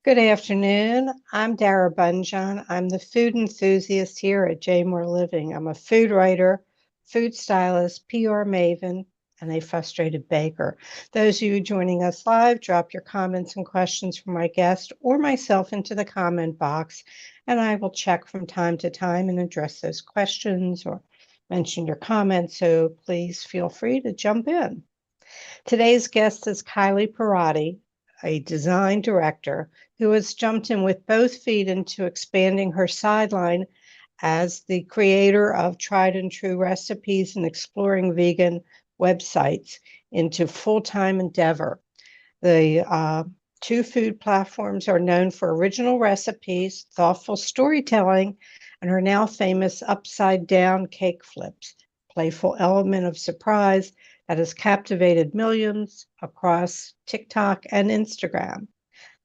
Good afternoon. I'm Dara Bunjon. I'm the food enthusiast here at J More Living. I'm a food writer, food stylist, PR maven, and a frustrated baker. Those of you joining us live, drop your comments and questions for my guest or myself into the comment box, and I will check from time to time and address those questions or mention your comments. So please feel free to jump in. Today's guest is Kylie Perrotti, a design director who has jumped in with both feet into expanding her sideline as the creator of tried and true recipes and exploring vegan websites into full-time endeavor. The two food platforms are known for original recipes, thoughtful storytelling, and are now famous upside down cake flips, playful element of surprise that has captivated millions across TikTok and Instagram.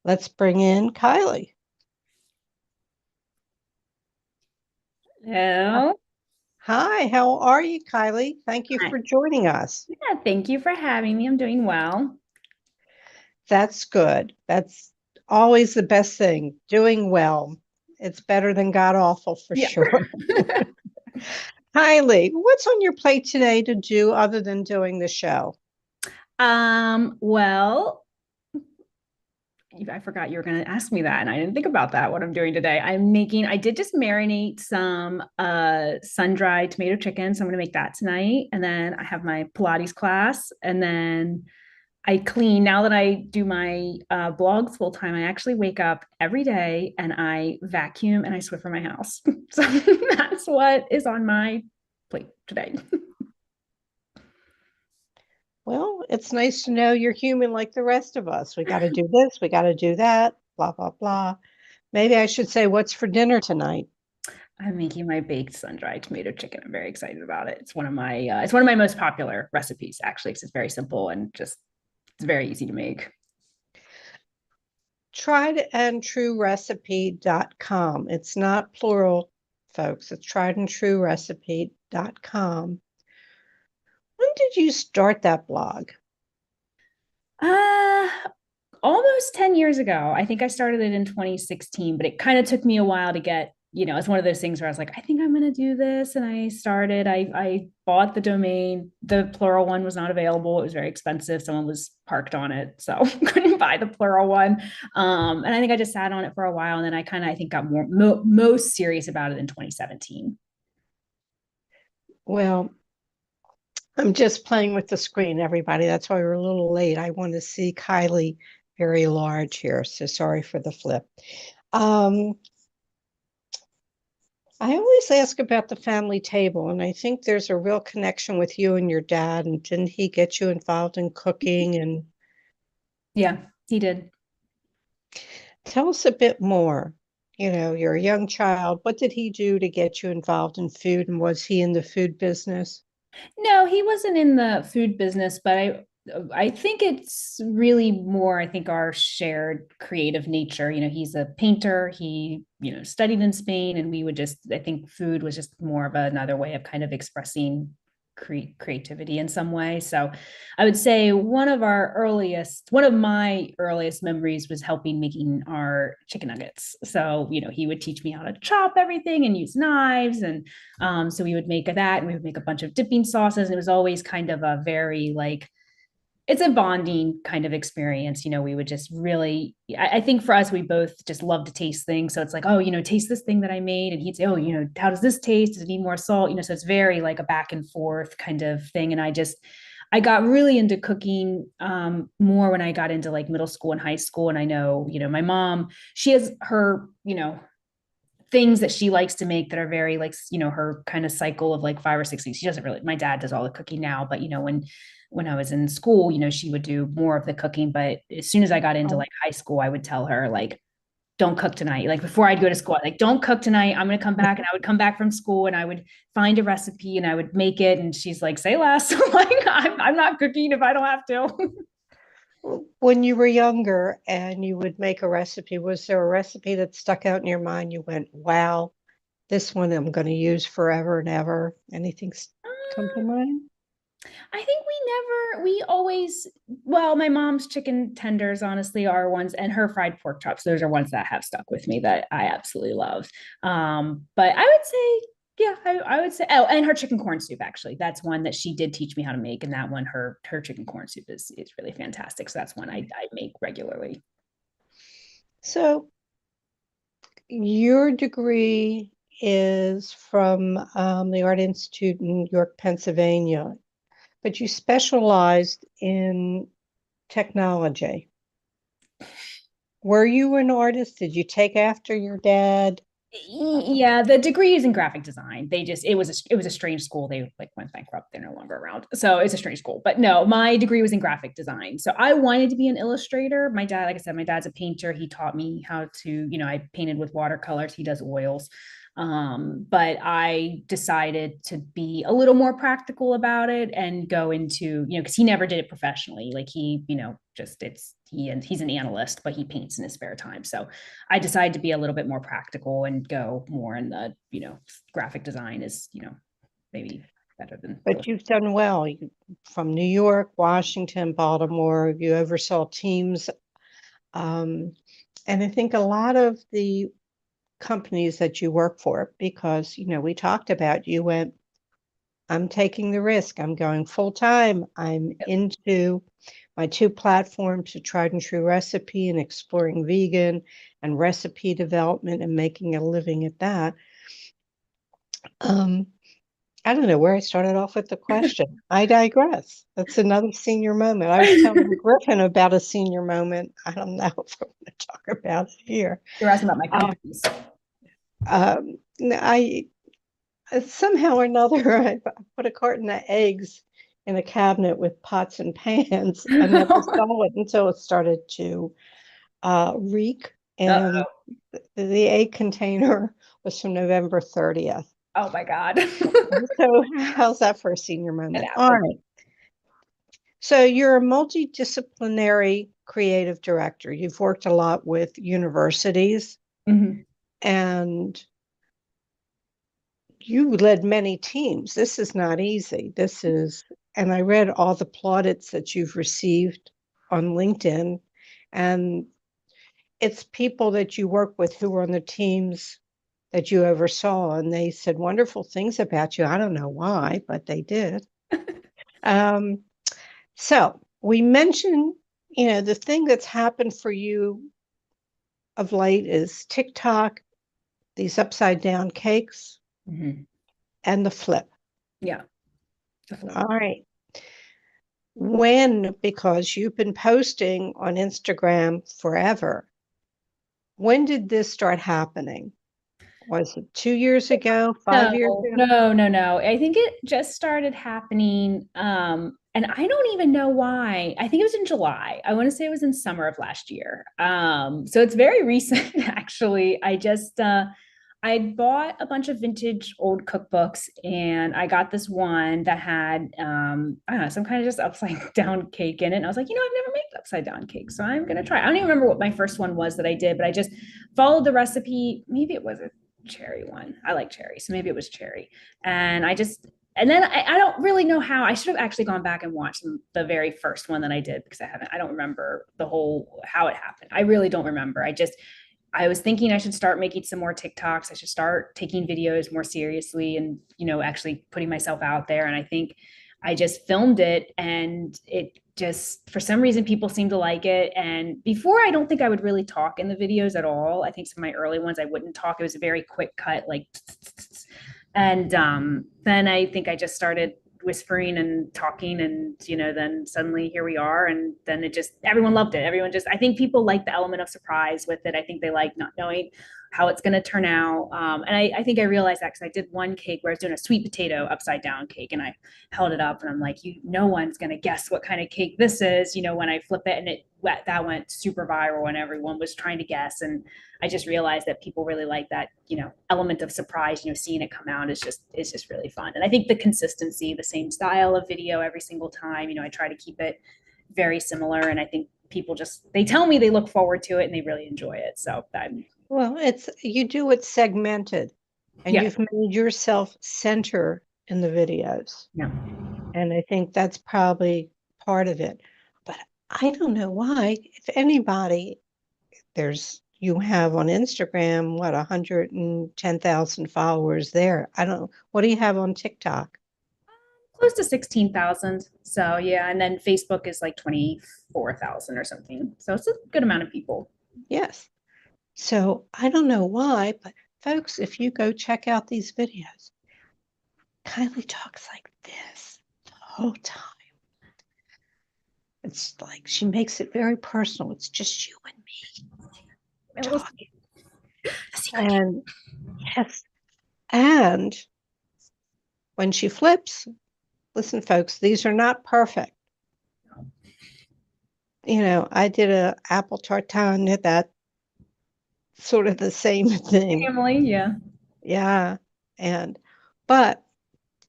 Let's bring in Kylie. Hello. Hi, how are you, Kylie? Thank you Hi. for joining us. Yeah, thank you for having me. I'm doing well. That's good. That's always the best thing, doing well. It's better than god awful for Yeah. sure. Kylie, what's on your plate today to do other than doing the show? Well, I forgot you were going to ask me that, and I didn't think about that, what I'm doing today. I did just marinate some sun-dried tomato chicken, so I'm going to make that tonight. And then I have my Pilates class, and then I clean. Now that I do my blogs full time, I actually wake up every day and I vacuum and I Swiffer my house. So that's what is on my plate today. Well, it's nice to know you're human like the rest of us. We got to do this, we got to do that, blah, blah, blah. Maybe I should say, what's for dinner tonight? I'm making my baked sun-dried tomato chicken. I'm very excited about it. It's one of my most popular recipes actually, because it's very simple and just it's very easy to make. Triedandtruerecipe.com. It's not plural, folks. It's triedandtruerecipe.com. When did you start that blog? Uh Almost 10 years ago. I think I started it in 2016, but it kind of took me a while to get, it's one of those things where I was like, I think I'm going to do this. And I bought the domain. The plural one was not available. It was very expensive. Someone was parked on it. So couldn't buy the plural one. And I think I just sat on it for a while. And then I think, got most serious about it in 2017. Well, I'm just playing with the screen, everybody. That's why we're a little late. I want to see Kylie very large here, so sorry for the flip. Um, I always ask about the family table, and I think there's a real connection with you and your dad. And didn't he get you involved in cooking? And Yeah, he did. tell us a bit more. You're a young child. What did he do to get you involved in food? And was he in the food business? No, he wasn't in the food business, but I think it's really more, I think, our shared creative nature. He's a painter. He, studied in Spain, and we would just, I think food was just more of another way of kind of expressing creativity in some way. So I would say one of my earliest memories was helping making our chicken nuggets. So, he would teach me how to chop everything and use knives. And so we would make that, and we would make a bunch of dipping sauces. And it was always kind of a very like, it's a bonding kind of experience. We would just really, I think for us, we both just love to taste things. So it's like, oh, taste this thing that I made. And he'd say, oh, how does this taste? Does it need more salt? So it's very like a back and forth kind of thing. And I got really into cooking more when I got into like middle school and high school. And I know, my mom, she has her, things that she likes to make that are very like, her kind of cycle of like 5 or 6 weeks. She doesn't really, my dad does all the cooking now, but when I was in school, she would do more of the cooking. But as soon as I got into Oh, like high school, I would tell her like, don't cook tonight. Like before I'd go to school, like, don't cook tonight. I'm going to come back. And I would come back from school and I would find a recipe and I would make it. And she's like, say less. Like, I'm not cooking if I don't have to. when you were younger and you would make a recipe, was there a recipe that stuck out in your mind? You went, wow, this one I'm going to use forever and ever. Anything come to mind? I think we always, well, my mom's chicken tenders honestly are ones, and her fried pork chops. Those are ones that have stuck with me that I absolutely love. But I would say, yeah, I would say, oh, and her chicken corn soup, actually. That's one that she did teach me how to make. And that one, her chicken corn soup is really fantastic. So that's one I make regularly. So your degree is from the Art Institute in York, Pennsylvania, but you specialized in technology. Were you an artist? Did you take after your dad? Yeah, the degree is in graphic design. They just it was a strange school. They like went bankrupt. They're no longer around. So it's a strange school. But no, my degree was in graphic design. So I wanted to be an illustrator. My dad, like I said, my dad's a painter. He taught me how to, I painted with watercolors. He does oils. But I decided to be a little more practical about it and go into, because he never did it professionally. Like he, just he's an analyst, but he paints in his spare time. So I decided to be a little bit more practical and go more in the, graphic design is, maybe better than. But you've done well. From New York, Washington, Baltimore, you oversaw teams. And I think a lot of the companies that you work for, because, we talked about you went, I'm taking the risk. I'm going full time. I'm into my two platforms, a tried and true recipe and exploring vegan and recipe development and making a living at that. I don't know where I started off with the question. I digress. That's another senior moment. I was telling Griffin about a senior moment. I don't know if I want to talk about it here. You're asking about my companies. I somehow or another, I put a carton of eggs in a cabinet with pots and pans. I never saw it until it started to reek. And the egg container was from November 30th. Oh my God. So how's that for a senior moment? All right. So you're a multidisciplinary creative director. You've worked a lot with universities and you led many teams. This is not easy. And I read all the plaudits that you've received on LinkedIn, and it's people that you work with who were on the teams that you oversaw, and they said wonderful things about you. I don't know why, but they did. So we mentioned, the thing that's happened for you of late is TikTok, these upside down cakes, and the flip. Yeah. All right. Because you've been posting on Instagram forever, when did this start happening? Was it 2 years ago, 5 years ago? No. I think it just started happening. And I don't even know why. I think it was in July. I want to say it was in summer of last year. So it's very recent, actually. I bought a bunch of vintage old cookbooks and I got this one that had I don't know, some kind of just upside down cake in it. And I was like, I've never made upside down cake. So I'm gonna try. I don't even remember what my first one was that I did, but I just followed the recipe. Maybe it was a cherry one. I like cherry. So maybe it was cherry. And and then I don't really know how. I should have actually gone back and watched the very first one that I did because I don't remember the whole how it happened. I really don't remember. I was thinking I should start making some more TikToks. I should start taking videos more seriously and, actually putting myself out there. And I think I just filmed it and it just, for some reason, people seem to like it. And before, I don't think I would really talk in the videos at all. I think some of my early ones, I wouldn't talk. It was a very quick cut, like, and then I think I just started whispering and talking and then suddenly here we are, and then everyone loved it. I think people like the element of surprise with it. I think they like not knowing how it's going to turn out. And I think I realized that because I did one cake where I was doing a sweet potato upside down cake and I held it up and I'm like, no one's going to guess what kind of cake this is, when I flip it, and that went super viral and everyone was trying to guess. And I just realized that people really like that, element of surprise, seeing it come out is just really fun. And I think the consistency, the same style of video every single time, I try to keep it very similar. And I think people they tell me they look forward to it and they really enjoy it. So well, you do it segmented and you've made yourself center in the videos. Yeah. And I think that's probably part of it. But I don't know why, if anybody, you have on Instagram, what, 110,000 followers there. I don't, what do you have on TikTok? Close to 16,000. So yeah, and then Facebook is like 24,000 or something. So it's a good amount of people. Yes. So I don't know why, but folks, if you go check out these videos, Kylie talks like this the whole time. It's like she makes it very personal. It's just you and me My little talking. secret. And yes, and when she flips, listen, folks, these are not perfect. I did a apple tartare, that sort of the same thing. Family, yeah. Yeah. And, but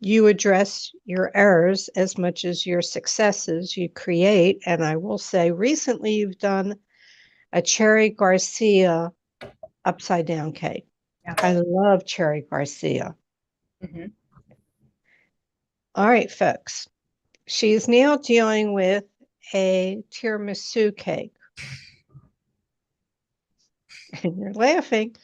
you address your errors as much as your successes you create. And I will say, recently you've done a Cherry Garcia upside down cake. Yeah. I love Cherry Garcia. Mhm. All right, folks. She's now dealing with a tiramisu cake. And you're laughing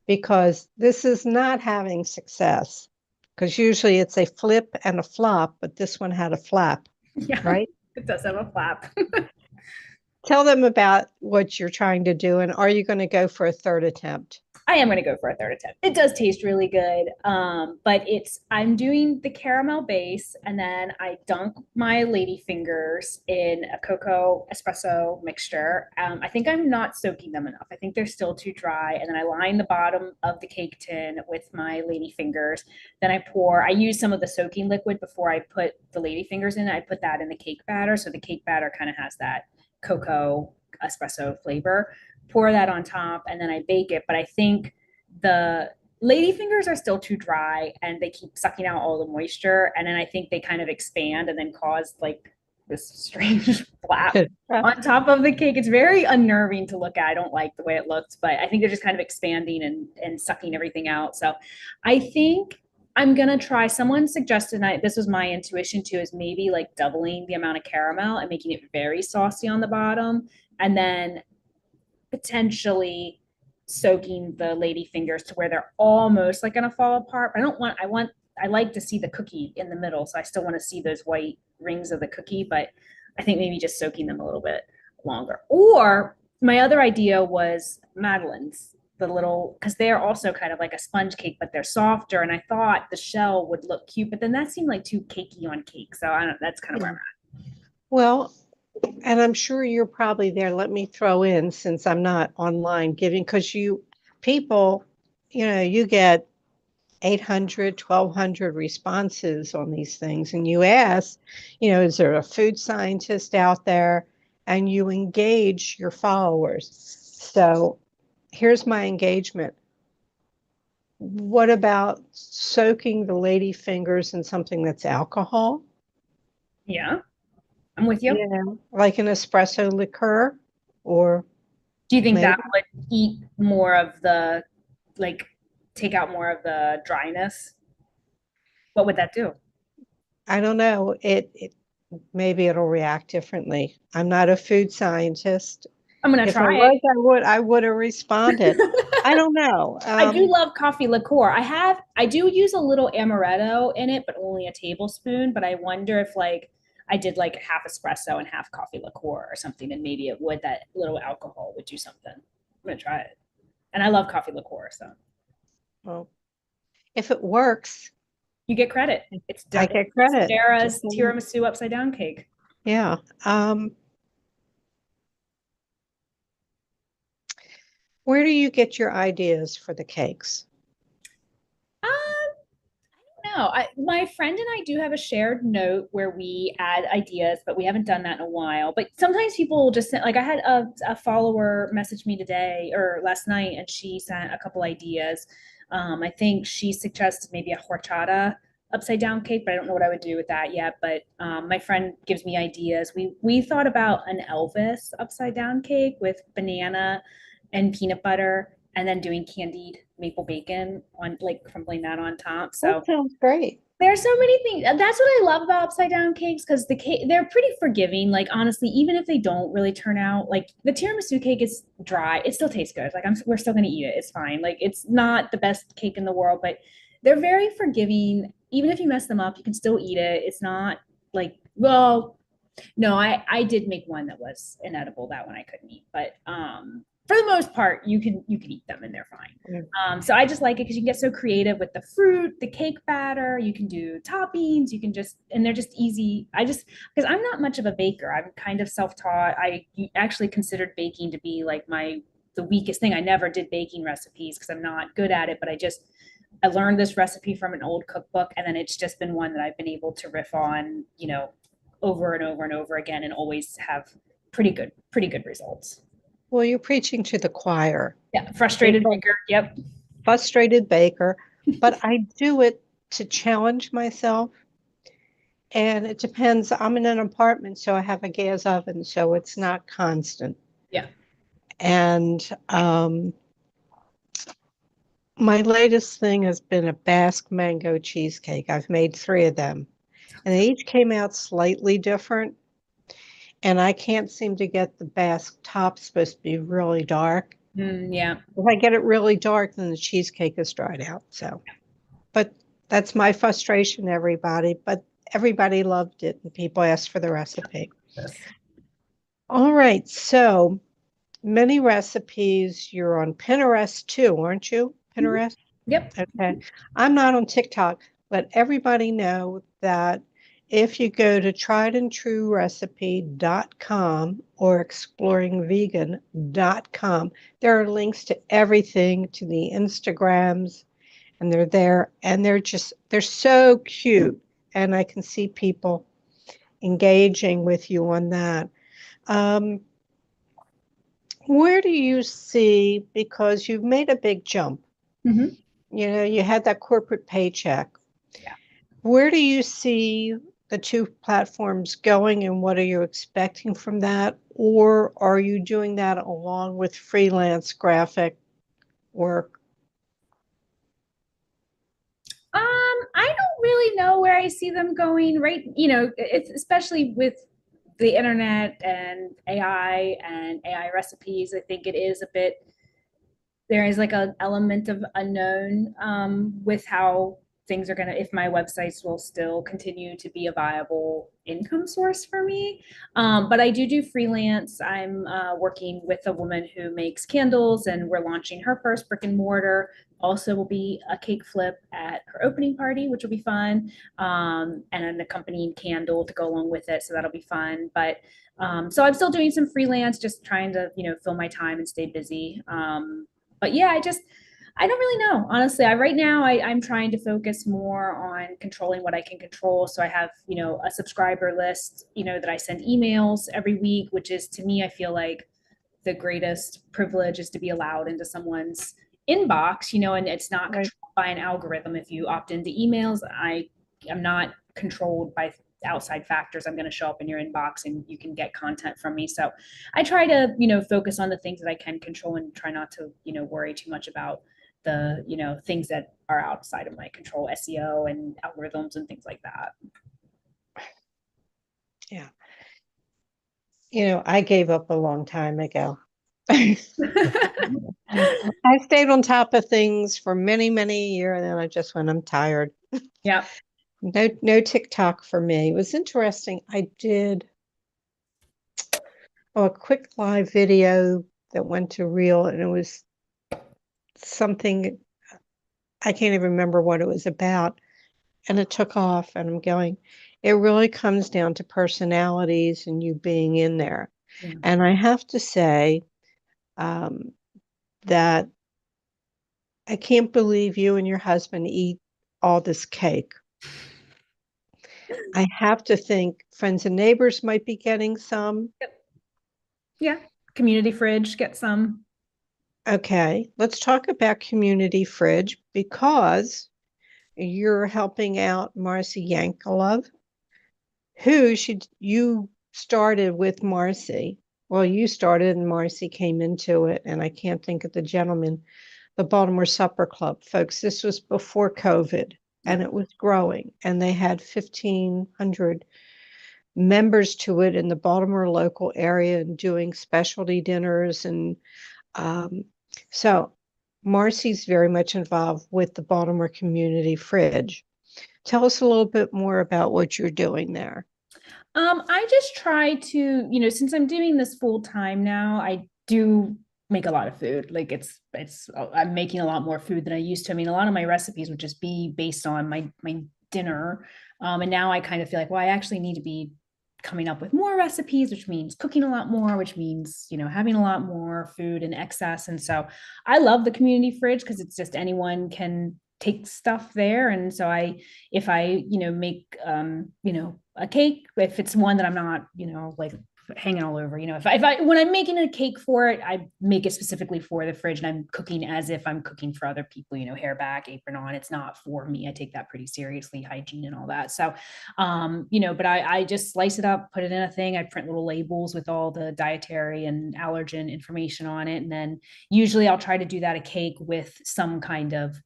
because this is not having success. Because usually it's a flip and a flop, but this one had a flap, Yeah, right? it does have a flap. Tell them about what you're trying to do, and are you going to go for a third attempt? I am going to go for a third attempt. It does taste really good, but I'm doing the caramel base, and then I dunk my lady fingers in a cocoa espresso mixture. I think I'm not soaking them enough. I think they're still too dry, and then I line the bottom of the cake tin with my lady fingers. Then I use some of the soaking liquid before I put the lady fingers in. I put that in the cake batter, so the cake batter kind of has that cocoa espresso flavor. Pour that on top, and then I bake it. But I think the lady fingers are still too dry and they keep sucking out all the moisture. And then I think they kind of expand and then cause like this strange flap on top of the cake. It's very unnerving to look at. I don't like the way it looks, but I think they're just kind of expanding and sucking everything out. So I think I'm gonna try. Someone suggested, this was my intuition too, is maybe like doubling the amount of caramel and making it very saucy on the bottom, and then potentially soaking the lady fingers to where they're almost like gonna fall apart. But I like to see the cookie in the middle, so I still want to see those white rings of the cookie, but I think maybe just soaking them a little bit longer. Or my other idea was madeleines, the little, because they're also kind of like a sponge cake, but they're softer. And I thought the shell would look cute, but then that seemed like too cakey on cake. So I don't. That's kind of where I'm at. Well, and I'm sure you're probably there. Let me throw in, since I'm not online giving, because people, you get 800, 1,200 responses on these things. And you ask, is there a food scientist out there? And you engage your followers. So here's my engagement. What about soaking the lady fingers in something that's alcohol? Yeah, I'm with you. Like an espresso liqueur, or Do you think that maybe, would eat more of the, like, take out more of the dryness? What would that do? I don't know. It maybe it'll react differently. I'm not a food scientist. I'm gonna If I try was, I would have responded. I it. don't know. I do love coffee liqueur. I do use a little amaretto in it, but only a tablespoon. But I wonder if like I did like half espresso and half coffee liqueur or something, and maybe it would, that little alcohol would do something. I'm gonna try it. And I love coffee liqueur, so Well, if it works, you get credit. I get It's credit. Just Dara's tiramisu upside down cake. yeah. Where do you get your ideas for the cakes? Um, No, my friend and I do have a shared note where we add ideas, but we haven't done that in a while. But sometimes people will just send, like I had a follower message me today or last night, and she sent a couple ideas. I think she suggested maybe a horchata upside down cake, but I don't know what I would do with that yet. But my friend gives me ideas. We thought about an Elvis upside down cake with banana and peanut butter, and then doing candied maple bacon on, like, crumbling that on top. That So sounds great. There are so many things. That's what I love about upside down cakes because the cake they're pretty forgiving. Like honestly, even if they don't really turn out like the tiramisu cake is dry, it still tastes good. Like we're still gonna eat it. It's fine. Like it's not the best cake in the world, but they're very forgiving. Even if you mess them up, you can still eat it. It's not like well, no, I did make one that was inedible. That one I couldn't eat, but for the most part, you can eat them and they're fine. Mm. So I just like it because you can get so creative with the fruit, the cake batter. You can do toppings. You can just and they're just easy. I just because I'm not much of a baker. I'm kind of self-taught. I actually considered baking to be like my the weakest thing. I never did baking recipes because I'm not good at it. But I learned this recipe from an old cookbook, and then it's just been one that I've been able to riff on, over and over and over again, and always have pretty good results. Well, you're preaching to the choir Yeah, frustrated because baker. Yep. frustrated baker, but I do it to challenge myself. And it depends. I'm in an apartment, so I have a gas oven, so it's not constant. Yeah. And my latest thing has been a Basque mango cheesecake. I've made three of them, and they each came out slightly different. And I can't seem to get the Basque top supposed to be really dark. Yeah. If I get it really dark, then the cheesecake is dried out. So, but that's my frustration, everybody. But everybody loved it, and people asked for the recipe. Yes. All right, so many recipes. You're on Pinterest too, aren't you? Mhm. Pinterest? Yep. Okay. I'm not on TikTok. Let everybody know that if you go to triedandtruerecipe.com or exploringvegan.com, there are links to everything, to the Instagrams, and they're there, and they're so cute. And I can see people engaging with you on that. Um, where do you see, because you've made a big jump, Hmm. you had that corporate paycheck. Yeah. Where do you see the two platforms going, and what are you expecting from that? Or are you doing that along with freelance graphic work? I don't really know where I see them going, right? It's especially with the internet and AI recipes. I think it is a bit there is like an element of unknown with how things are going to if my websites will still continue to be a viable income source for me. But I do freelance. I'm working with a woman who makes candles, and we're launching her first brick and mortar. Also will be a cake flip at her opening party, which will be fun, and an accompanying candle to go along with it, so that'll be fun. But so I'm still doing some freelance, just trying to fill my time and stay busy. But yeah, I don't really know. Honestly, right now I'm trying to focus more on controlling what I can control. So I have, a subscriber list, that I send emails every week, which is to me, I feel like the greatest privilege is to be allowed into someone's inbox, and it's not Right. controlled by an algorithm. If you opt into emails, I am not controlled by outside factors. I'm going to show up in your inbox and you can get content from me. So I try to, focus on the things that I can control and try not to, worry too much about the, things that are outside of my control, SEO and algorithms and things like that. Yeah. I gave up a long time ago. I stayed on top of things for many, many years, and then I just went, I'm tired. Yeah. No TikTok for me. It was interesting. I did a quick live video that went to Reel, and it was something I can't even remember what it was about. And it took off, and I'm going, it really comes down to personalities and you being in there. Yeah. And I have to say um, that I can't believe you and your husband eat all this cake. I have to think friends and neighbors might be getting some. Yeah. Community fridge, get some. Okay, let's talk about Community Fridge because you're helping out Marcy Yankelov, you started with Marcy. Well, you started and Marcy came into it, and I can't think of the gentleman, the Baltimore Supper Club. Folks, this was before COVID. and Yeah. it was growing. And they had 1,500 members to it in the Baltimore local area and doing specialty dinners. And um, so Marcy's very much involved with the Baltimore Community Fridge. Tell us a little bit more about what you're doing there. I just try to, since I'm doing this full time now, I do make a lot of food. Like I'm making a lot more food than I used to. I mean, a lot of my recipes would just be based on my dinner. And now I kind of feel like, well, I actually need to be coming up with more recipes, which means cooking a lot more, which means, having a lot more food in excess. And so I love the community fridge because it's just anyone can take stuff there. And so if I, make, a cake, if it's one that I'm not, like hanging all over, when I'm making a cake for it, I make it specifically for the fridge and I'm cooking as if I'm cooking for other people, hair back, apron on. It's not for me. I take that pretty seriously, hygiene and all that. So, but I just slice it up, put it in a thing. I print little labels with all the dietary and allergen information on it. And then usually I'll try to do that a cake with some kind of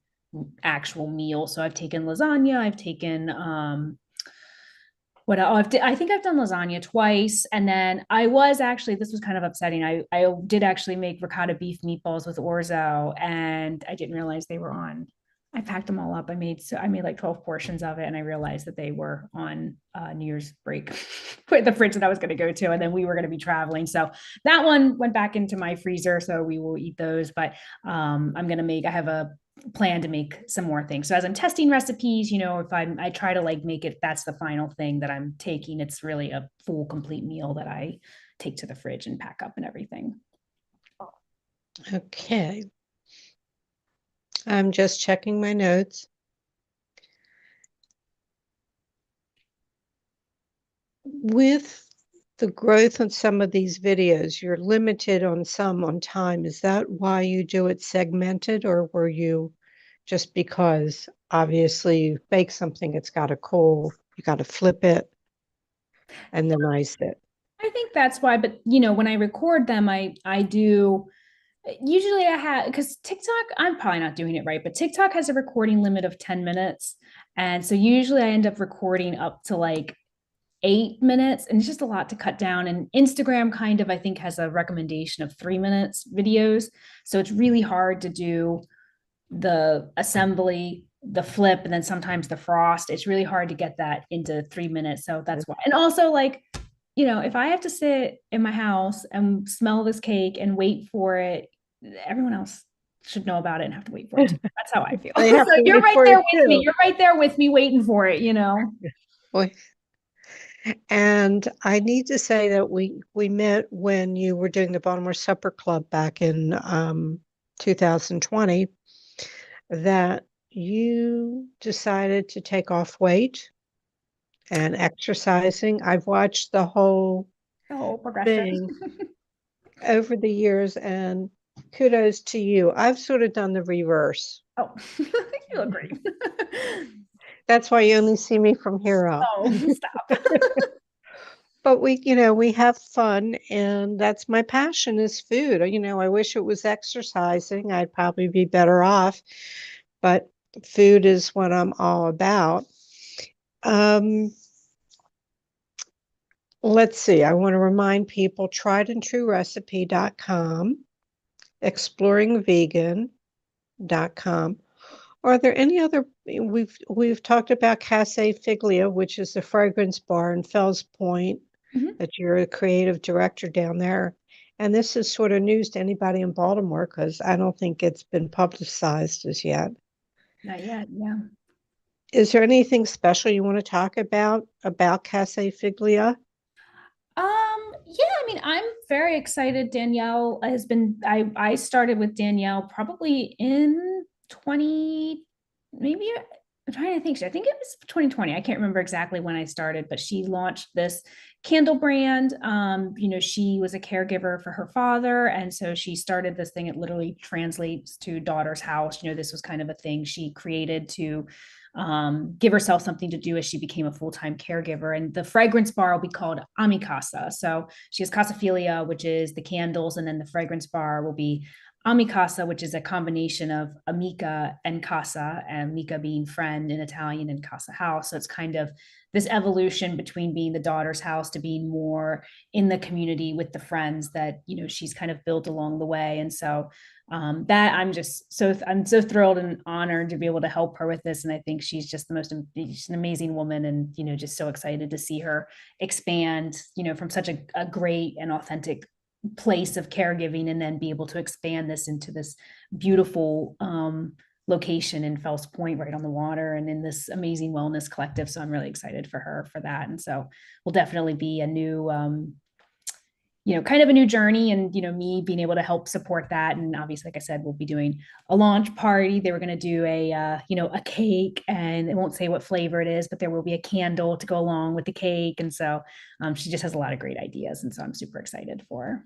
actual meal. So I've taken lasagna, I've taken I think I've done lasagna twice. And then this was kind of upsetting. I did actually make ricotta beef meatballs with orzo and I didn't realize they were on. I packed them all up. I made like 12 portions of it and I realized that they were on New Year's break with the fridge that I was going to go to. And then we were going to be traveling. So that one went back into my freezer. So we will eat those. But I have a plan to make some more things. So as I'm testing recipes, if I try to like make it, that's the final thing that I'm taking. It's really a full complete meal that I take to the fridge and pack up and everything. Okay. I'm just checking my notes. With the growth of some of these videos, you're limited on time. Is that why you do it segmented, or were you just because obviously you bake something, it's got to cool, you got to flip it and then ice it? I think that's why, but when I record them, I do usually I have because TikTok, I'm probably not doing it right, but TikTok has a recording limit of 10 minutes. And so usually I end up recording up to like 8 minutes, and it's just a lot to cut down. And Instagram kind of, I think, has a recommendation of 3 minutes videos. So it's really hard to do the assembly, the flip, and then sometimes the frost. It's really hard to get that into 3 minutes. So that's why. And also, like, if I have to sit in my house and smell this cake and wait for it, everyone else should know about it and have to wait for it too. That's how I feel. They have So to you're wait right for there it with me. too. You're right there with me waiting for it. Boy. And I need to say that we met when you were doing the Baltimore Supper Club back in 2020, that you decided to take off weight and exercising. I've watched the whole Oh, progression. thing over the years, and kudos to you. I've sort of done the reverse. Oh, you look great. That's why you only see me from here up. Oh, stop. But we have fun, and that's my passion is food. I wish it was exercising. I'd probably be better off, but food is what I'm all about. Um, let's see. I want to remind people triedandtruerecipe.com, exploringvegan.com. Are there any other? We've talked about Cafe Figlia, which is the fragrance bar in Fells Point, that you're a creative director down there. And this is sort of news to anybody in Baltimore because I don't think it's been publicized as yet. Not yet, yeah. Is there anything special you want to talk about Cafe Figlia? Yeah, I mean, I'm very excited. Danielle has been, I started with Danielle probably in 20, maybe I'm trying to think. I think it was 2020. I can't remember exactly when I started, but she launched this candle brand. She was a caregiver for her father. And so she started this thing. It literally translates to daughter's house. This was kind of a thing she created to give herself something to do as she became a full-time caregiver. And the fragrance bar will be called Amicasa. So she has Casaphilia, which is the candles, and then the fragrance bar will be amikasa, which is a combination of amica and casa, and mica being friend in Italian and casa house. So it's kind of this evolution between being the daughter's house to being more in the community with the friends that she's kind of built along the way. And so that I'm so thrilled and honored to be able to help her with this. And I think she's just she's an amazing woman, and just so excited to see her expand from such a great and authentic place of caregiving, and then be able to expand this into this beautiful location in Fells Point, right on the water, and in this amazing wellness collective. So I'm really excited for her for that. And so will definitely be a new kind of a new journey, and me being able to help support that. And obviously, like I said, we'll be doing a launch party. They were going to do a cake, and it won't say what flavor it is, but there will be a candle to go along with the cake. And so she just has a lot of great ideas, and so I'm super excited for her.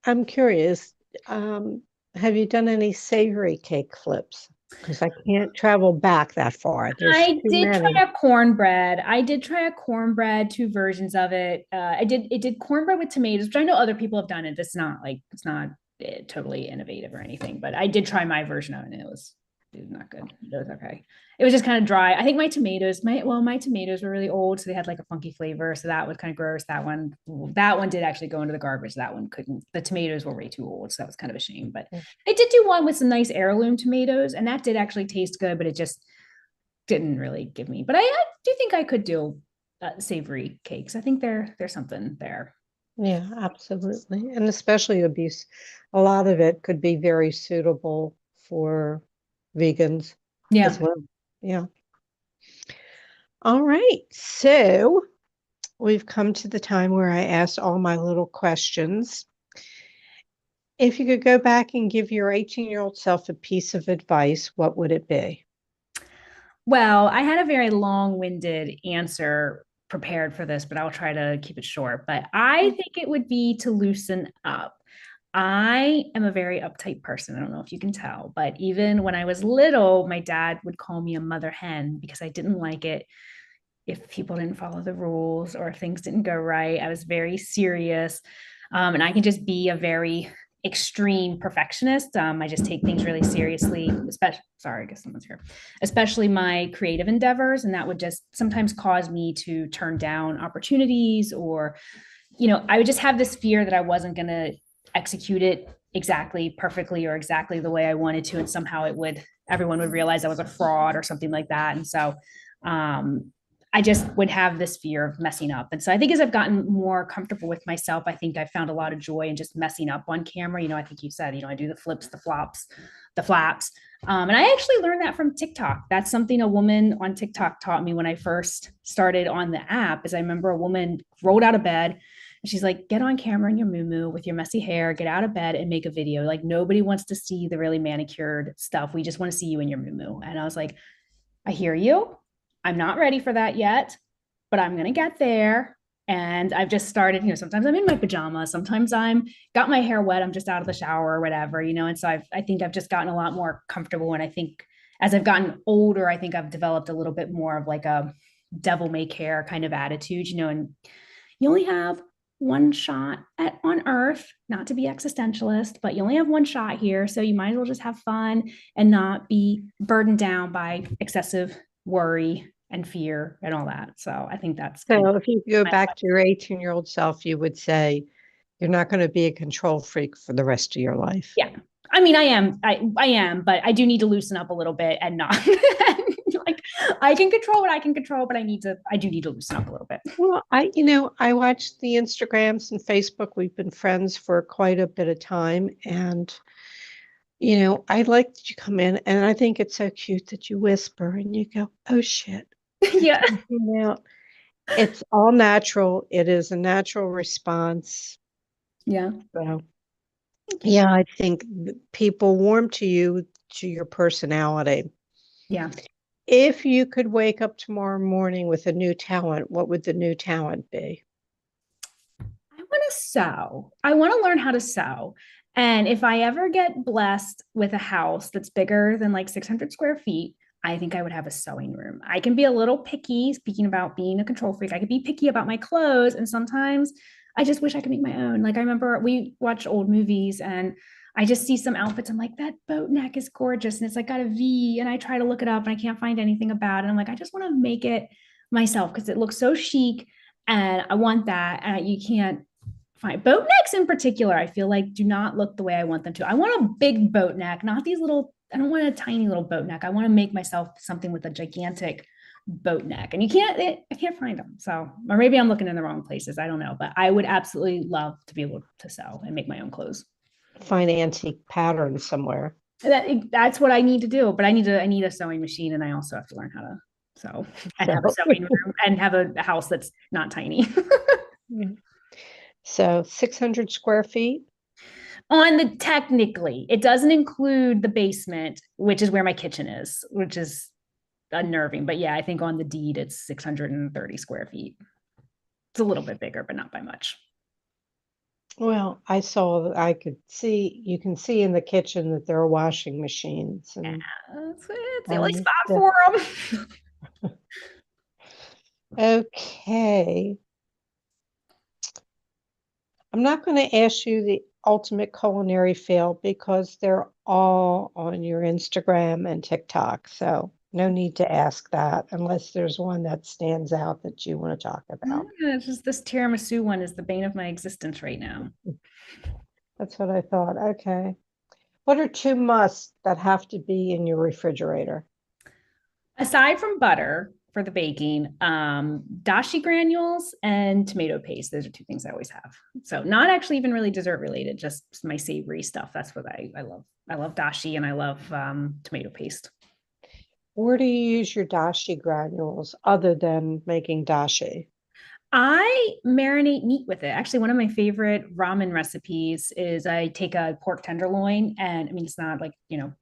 I'm curious, have you done any savory cake flips? Because I can't travel back that far. There's I too did try many. a cornbread. I did try a cornbread, two versions of it. It did cornbread with tomatoes, which I know other people have done it. It's not totally innovative or anything, but I did try my version of it, and it was not good. It was okay. It was just kind of dry. I think my tomatoes were really old, so they had like a funky flavor. So that was kind of gross. That one did actually go into the garbage. That one couldn't. The tomatoes were way too old, so that was kind of a shame. But I did do one with some nice heirloom tomatoes, and that did actually taste good, but it just didn't really give me. But I do think I could do savory cakes. I think there's something there. Yeah, absolutely. And especially abuse, a lot of it could be very suitable for vegans Yeah. as well. Yeah. All right. So we've come to the time where I asked all my little questions. If you could go back and give your 18-year-old self a piece of advice, what would it be? Well, I had a very long-winded answer prepared for this, but I'll try to keep it short. But I think it would be to loosen up. I am a very uptight person. I don't know if you can tell, but even when I was little, my dad would call me a mother hen because I didn't like it if people didn't follow the rules or if things didn't go right. I was very serious. And I can just be a very extreme perfectionist. I just take things really seriously, especially, sorry, I guess someone's here, especially my creative endeavors. And that would just sometimes cause me to turn down opportunities, or, I would just have this fear that I wasn't going to execute it exactly perfectly or exactly the way I wanted to. And somehow everyone would realize I was a fraud or something like that. And so, I just would have this fear of messing up. And so I think as I've gotten more comfortable with myself, I think I found a lot of joy in just messing up on camera. I think you said, I do the flips, the flops, the flaps. And I actually learned that from TikTok. That's something a woman on TikTok taught me when I first started on the app. Is I remember a woman rolled out of bed and she's like, get on camera in your muumuu with your messy hair, get out of bed and make a video. Like nobody wants to see the really manicured stuff. We just want to see you in your muumuu. And I was like, I hear you. I'm not ready for that yet, but I'm going to get there. And I've just started, sometimes I'm in my pajamas, sometimes I'm got my hair wet, I'm just out of the shower or whatever, and so I think I've just gotten a lot more comfortable. And I think as I've gotten older, I think I've developed a little bit more of like a devil may care kind of attitude, and you only have one shot on earth, not to be existentialist, but you only have one shot here. So you might as well just have fun and not be burdened down by excessive worry and fear and all that. So I think that's kind of So if you go back to your 18-year-old self, you would say you're not going to be a control freak for the rest of your life. yeah. I mean, I am, but I do need to loosen up a little bit and not like I can control what I can control, but I do need to loosen up a little bit. Well, I watched the Instagrams and Facebook. We've been friends for quite a bit of time. And, I like that you come in and I think it's so cute that you whisper and you go, oh shit. Yeah. It's all natural. It is a natural response. Yeah. So, yeah, I think people warm to you, to your personality. Yeah. If you could wake up tomorrow morning with a new talent, what would the new talent be? I want to sew. I want to learn how to sew. And if I ever get blessed with a house that's bigger than like 600 square feet, I think I would have a sewing room. I can be a little picky, speaking about being a control freak. I could be picky about my clothes. And sometimes I just wish I could make my own. Like I remember we watched old movies and I just see some outfits. I'm like, that boat neck is gorgeous. And it's like got a V. And I try to look it up and I can't find anything about it. I'm like, I just want to make it myself because it looks so chic and I want that. And you can't find boat necks in particular. I feel like do not look the way I want them to. I want a big boat neck, not these little, I don't want a tiny little boat neck. I want to make myself something with a gigantic boat neck and I can't find them. So, or maybe I'm looking in the wrong places. I don't know, but I would absolutely love to be able to sew and make my own clothes. Find antique patterns somewhere. That's what I need to do, but I need a sewing machine and I also have to learn how to sew and have a sewing room and have a house that's not tiny. So 600 square feet. On the technically, it doesn't include the basement, which is where my kitchen is, which is unnerving. But yeah, I think on the deed it's 630 square feet. It's a little bit bigger, but not by much. Well, I could see, you can see in the kitchen that there are washing machines. And it's the only spot for them. Okay. I'm not going to ask you the ultimate culinary fail because they're all on your Instagram and TikTok. So no need to ask that unless there's one that stands out that you want to talk about. Yeah, it's just this tiramisu one is the bane of my existence right now. That's what I thought. Okay. What are two musts that have to be in your refrigerator? Aside from butter for the baking, dashi granules and tomato paste. Those are two things I always have. So not actually even really dessert related, just my savory stuff. That's what I love. I love dashi and I love tomato paste. Where do you use your dashi granules other than making dashi? I marinate meat with it. Actually, one of my favorite ramen recipes is I take a pork tenderloin, and I mean, it's not like,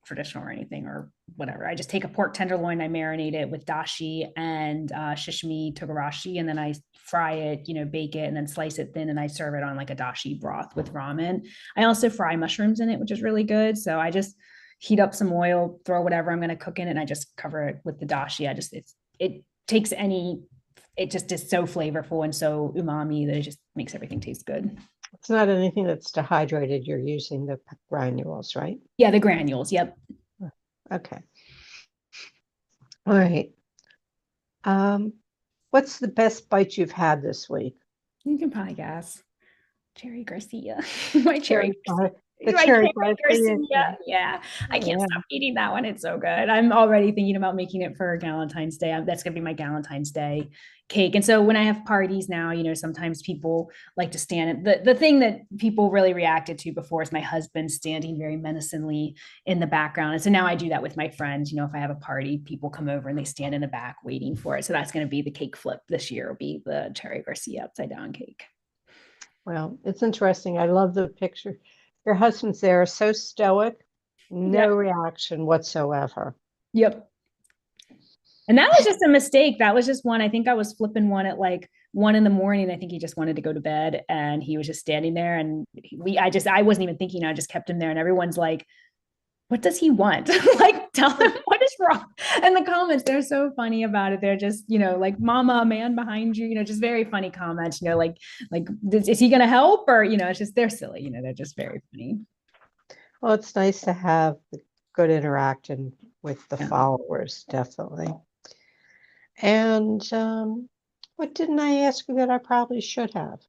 traditional or anything or whatever. I just take a pork tenderloin, I marinate it with dashi and shishimi togarashi, and then I fry it, bake it, and then slice it thin, and I serve it on like a dashi broth with ramen. I also fry mushrooms in it, which is really good. So I just heat up some oil, throw whatever I'm going to cook in it, and I just cover it with the dashi. It takes any it just is so flavorful and so umami that it just makes everything taste good. It's not anything that's dehydrated. You're using the granules, right? Yeah, the granules. Yep. Okay. All right. What's the best bite you've had this week? You can probably guess. Cherry Garcia. My cherry Garcia. The cherry Garcia. Yeah, I can't stop eating that one. It's so good. I'm already thinking about making it for Valentine's Day. That's gonna be my Valentine's Day cake. And so when I have parties now, sometimes people like to stand. The thing that people really reacted to before is my husband standing very menacingly in the background. And so now I do that with my friends. If I have a party, people come over and they stand in the back waiting for it. So that's going to be the cake flip this year. Will be the Cherry Garcia upside down cake. Well, it's interesting. I love the picture. Your husband's there, so stoic, no reaction whatsoever. Yep. And that was just a mistake. That was just one. I think I was flipping one at like 1 a.m. I think he just wanted to go to bed and he was just standing there. And I wasn't even thinking. I just kept him there. And everyone's like, what does he want? Like, tell him what is wrong. And the comments, they're so funny about it. They're just, like, mama, a man behind you, just very funny comments, like, is he going to help? Or, it's just, they're silly, they're just very funny. Well, it's nice to have good interaction with the followers, definitely. And what didn't I ask you that I probably should have?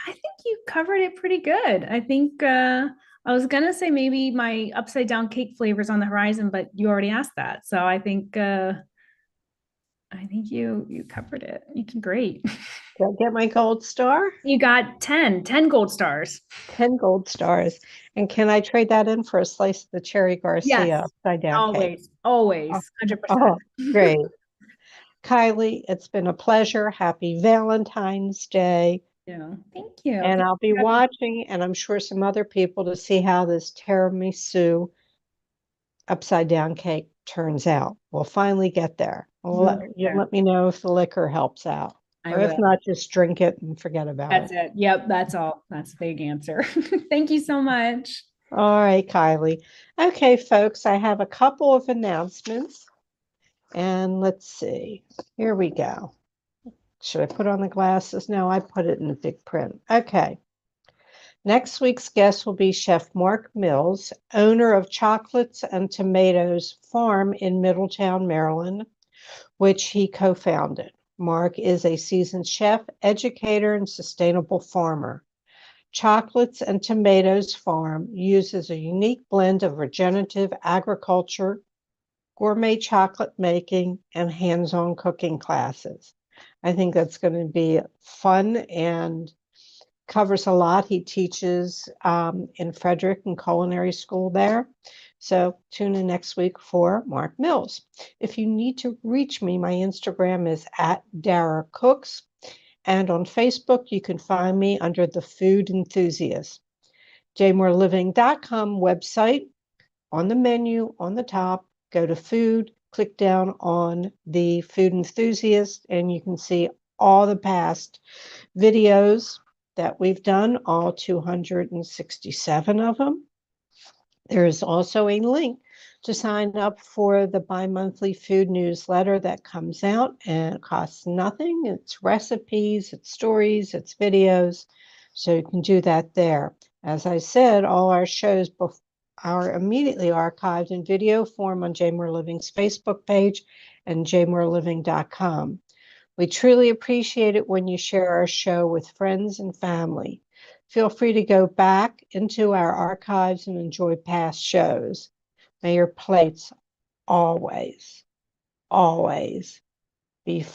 I think you covered it pretty good. I think I was gonna say maybe my upside down cake flavors on the horizon, but you already asked that. So I think you covered it. You did great. Did I get my gold star? You got 10 gold stars. 10 gold stars. And can I trade that in for a slice of the Cherry Garcia upside down cake? Always, 100%. Oh, great. Kylie, it's been a pleasure. Happy Valentine's Day. Yeah, thank you. And I'll be watching, and I'm sure some other people, to see how this tiramisu upside down cake turns out. We'll finally get there. You'll let me know if the liquor helps out. Or if not, just drink it and forget about it. That's it. Yep, that's all. That's the big answer. Thank you so much. All right, Kylie. Okay, folks, I have a couple of announcements. And let's see. Here we go. Should I put on the glasses? No, I put it in the big print. Okay. Next week's guest will be Chef Mark Mills, owner of Chocolates and Tomatoes Farm in Middletown, Maryland, which he co-founded. Mark is a seasoned chef, educator, and sustainable farmer. Chocolates and Tomatoes Farm uses a unique blend of regenerative agriculture, gourmet chocolate making, and hands-on cooking classes. I think that's going to be fun and covers a lot. He teaches in Frederick and culinary school there. So tune in next week for Mark Mills. If you need to reach me, my Instagram is @Dara Cooks. And on Facebook, you can find me under the Food Enthusiast. jmoreliving.com website. On the menu on the top, go to food, click down on the Food Enthusiast, and you can see all the past videos that we've done, all 267 of them. There is also a link to sign up for the bi-monthly food newsletter that comes out, and it costs nothing. It's recipes, it's stories, it's videos, so you can do that there. As I said, all our shows are immediately archived in video form on Jmore Living's Facebook page and jmoreliving.com. We truly appreciate it when you share our show with friends and family. Feel free to go back into our archives and enjoy past shows. May your plates always, always be full.